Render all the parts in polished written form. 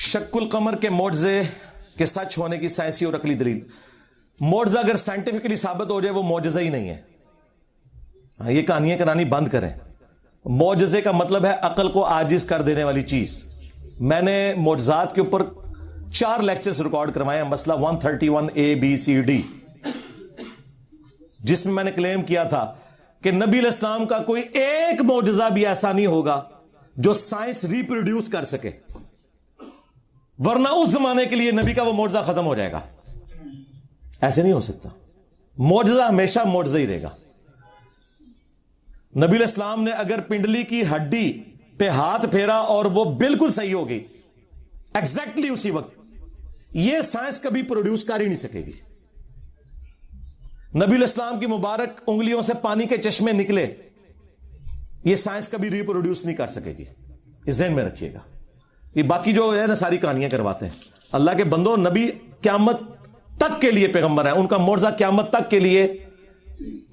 شق القمر کے معجزے کے سچ ہونے کی سائنسی اور عقلی دلیل. معجزہ اگر سائنٹیفکلی ثابت ہو جائے وہ معجزہ ہی نہیں ہے. یہ کہانیاں کرانی بند کریں. معجزے کا مطلب ہے عقل کو عاجز کر دینے والی چیز. میں نے معجزات کے اوپر 4 لیکچرز ریکارڈ کروائے ہیں, مسئلہ 131 ABCD, جس میں نے کلیم کیا تھا کہ نبی علیہ السلام کا کوئی ایک معجزہ بھی ایسا نہیں ہوگا جو سائنس ریپروڈیوس کر سکے, ورنہ اس زمانے کے لیے نبی کا وہ معجزہ ختم ہو جائے گا. ایسے نہیں ہو سکتا. معجزہ ہمیشہ معجزہ ہی رہے گا. نبی علیہ السلام نے اگر پنڈلی کی ہڈی پہ ہاتھ پھیرا اور وہ بالکل صحیح ہو گئی ایگزیکٹلی اسی وقت, یہ سائنس کبھی پروڈیوس کر ہی نہیں سکے گی. نبی علیہ السلام کی مبارک انگلیوں سے پانی کے چشمے نکلے, یہ سائنس کبھی ریپروڈیوس نہیں کر سکے گی. یہ ذہن میں رکھیے گا. یہ باقی جو ہے نا ساری کہانیاں کرواتے ہیں. اللہ کے بندوں, نبی قیامت تک کے لیے پیغمبر ہیں, ان کا معجزہ قیامت تک کے لیے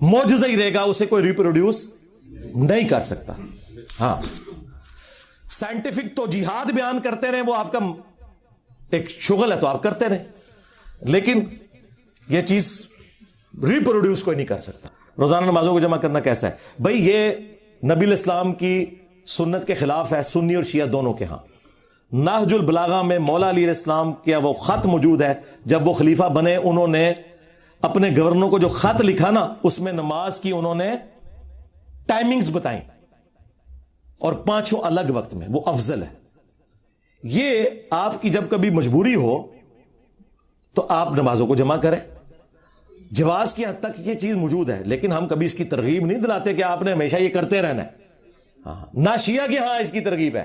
معجزہ ہی رہے گا, اسے کوئی ریپروڈیوس نہیں کر سکتا. ہاں, سائنٹیفک تو جہاد بیان کرتے رہے, وہ آپ کا ایک شغل ہے تو آپ کرتے رہے, لیکن یہ چیز ریپروڈیوس کوئی نہیں کر سکتا. روزانہ نمازوں کو جمع کرنا کیسا ہے بھائی؟ یہ نبی علیہ السلام کی سنت کے خلاف ہے, سنی اور شیعہ دونوں کے ہاں. نہج البلاغہ میں مولا علی علیہ السلام کا وہ خط موجود ہے, جب وہ خلیفہ بنے انہوں نے اپنے گورنر کو جو خط لکھا نا, اس میں نماز کی انہوں نے ٹائمنگز بتائیں اور 5 الگ وقت میں, وہ افضل ہے. یہ آپ کی جب کبھی مجبوری ہو تو آپ نمازوں کو جمع کریں. جواز کی حد تک یہ چیز موجود ہے, لیکن ہم کبھی اس کی ترغیب نہیں دلاتے کہ آپ نے ہمیشہ یہ کرتے رہنا ہے. نہ شیعہ کے ہاں اس کی ترغیب ہے,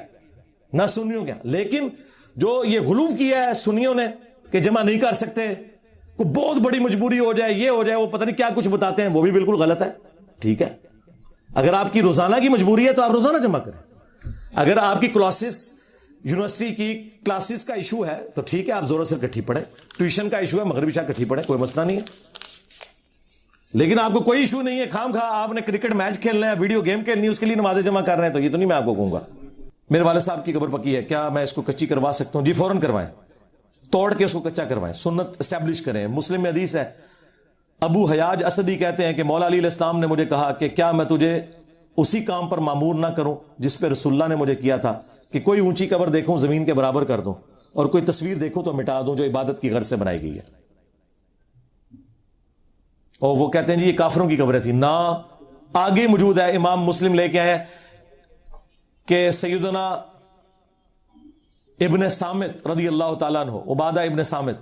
نہ سنیوں کے ہاں. لیکن جو یہ غلو کیا ہے سنیوں نے کہ جمع نہیں کر سکتے, کوئی بہت بڑی مجبوری ہو جائے, یہ ہو جائے, وہ پتہ نہیں کیا کچھ بتاتے ہیں, وہ بھی بالکل غلط ہے. ٹھیک ہے, اگر آپ کی روزانہ کی مجبوری ہے تو آپ روزانہ جمع کریں. اگر آپ کی کلاسز, یونیورسٹی کی کلاسز کا ایشو ہے تو ٹھیک ہے, آپ زوروں سے کٹھی پڑھیں. ٹیوشن کا ایشو ہے, مغربی شاہ کٹھی پڑھیں, کوئی مسئلہ نہیں ہے. لیکن آپ کو کوئی ایشو نہیں ہے, خام خواہ آپ نے کرکٹ میچ کھیلنا ہے, ویڈیو گیم کھیلنی ہے, اس کے لیے نمازیں جمع کر رہے ہیں, تو یہ تو نہیں میں آپ کو کہوں گا. میرے والد صاحب کی قبر پکی ہے, کیا میں اس کو کچی کروا سکتا ہوں؟ جی فوراً کروائیں, توڑ کے اس کو کچا کروائیں, سنت اسٹیبلش کریں. مسلم میں حدیث ہے, ابو حیاج اسدی کہتے ہیں کہ مولا علی علیہ السلام نے مجھے کہا کہ کیا میں تجھے اسی کام پر مامور نہ کروں جس پہ رسول اللہ نے مجھے کیا تھا, کہ کوئی اونچی قبر دیکھوں زمین کے برابر کر دوں, اور کوئی تصویر دیکھوں تو مٹا دوں جو عبادت کی غرض سے بنائی گئی ہے. اور وہ کہتے ہیں جی یہ کافروں کی قبریں تھی. نہ, آگے موجود ہے, امام مسلم لے کے آئے کہ سیدنا ابن سامت رضی اللہ تعالیٰ عنہ, عبادہ ابن سامت,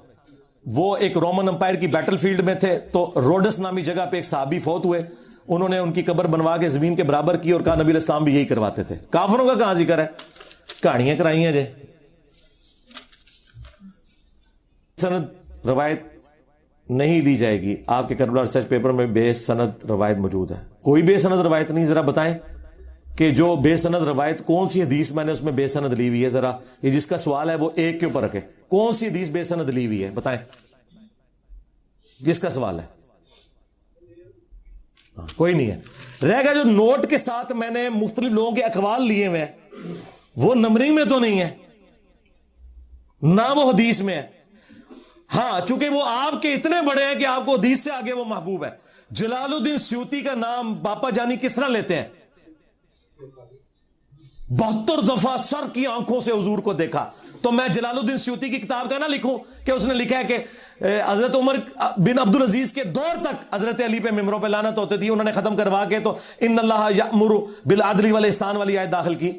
وہ ایک رومن امپائر کی بیٹل فیلڈ میں تھے, تو روڈس نامی جگہ پہ ایک صحابی فوت ہوئے, انہوں نے ان کی قبر بنوا کے زمین کے برابر کی اور کہا نبی علیہ السلام بھی یہی کرواتے تھے. کافروں کا کہاں ذکر ہے؟ کہانیاں کرائی ہیں جی. سند روایت نہیں لی جائے گی. آپ کے کربلا ریسرچ پیپر میں بے سند روایت موجود ہے. کوئی بے سند روایت نہیں. ذرا بتائیں کہ جو بے سند روایت, کون سی حدیث میں نے اس میں بے سند لی ہوئی ہے؟ ذرا یہ جس کا سوال ہے وہ ایک کے اوپر رکھے, کون سی حدیث بے سند لی ہوئی ہے بتائیں, جس کا سوال ہے. کوئی نہیں ہے. رہ گیا جو نوٹ کے ساتھ میں نے مختلف لوگوں کے اقوال لیے ہوئے ہیں, وہ نمبرنگ میں تو نہیں ہے, نہ وہ حدیث میں ہے. ہاں, چونکہ وہ آپ کے اتنے بڑے ہیں کہ آپ کو حدیث سے آگے وہ محبوب ہے. جلال الدین سیوطی کا نام باپا جانی کس طرح لیتے ہیں؟ 72 دفعہ سر کی آنکھوں سے حضور کو دیکھا. تو میں جلال الدین سیوطی کی کتاب کا نہ لکھوں کہ اس نے لکھا ہے کہ حضرت عمر بن عبدالعزیز کے دور تک حضرت علی پہ ممبروں پہ لعنت ہوتی تھی, انہوں نے ختم کروا کے تو ان اللہ یأمر بالعدل والاحسان والی آیت داخل کی.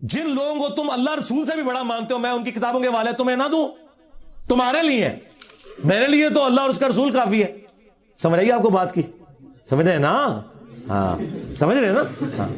جن لوگوں کو تم اللہ رسول سے بھی بڑا مانتے ہو, میں ان کی کتابوں کے حوالے تمہیں نہ دوں؟ تمہارے لیے, میرے لیے تو اللہ اور اس کا رسول کافی ہے. سمجھ رہی ہے آپ کو بات کی؟ سمجھ رہے ہیں نا؟ ہاں, سمجھ رہے ہیں نا؟ ہاں.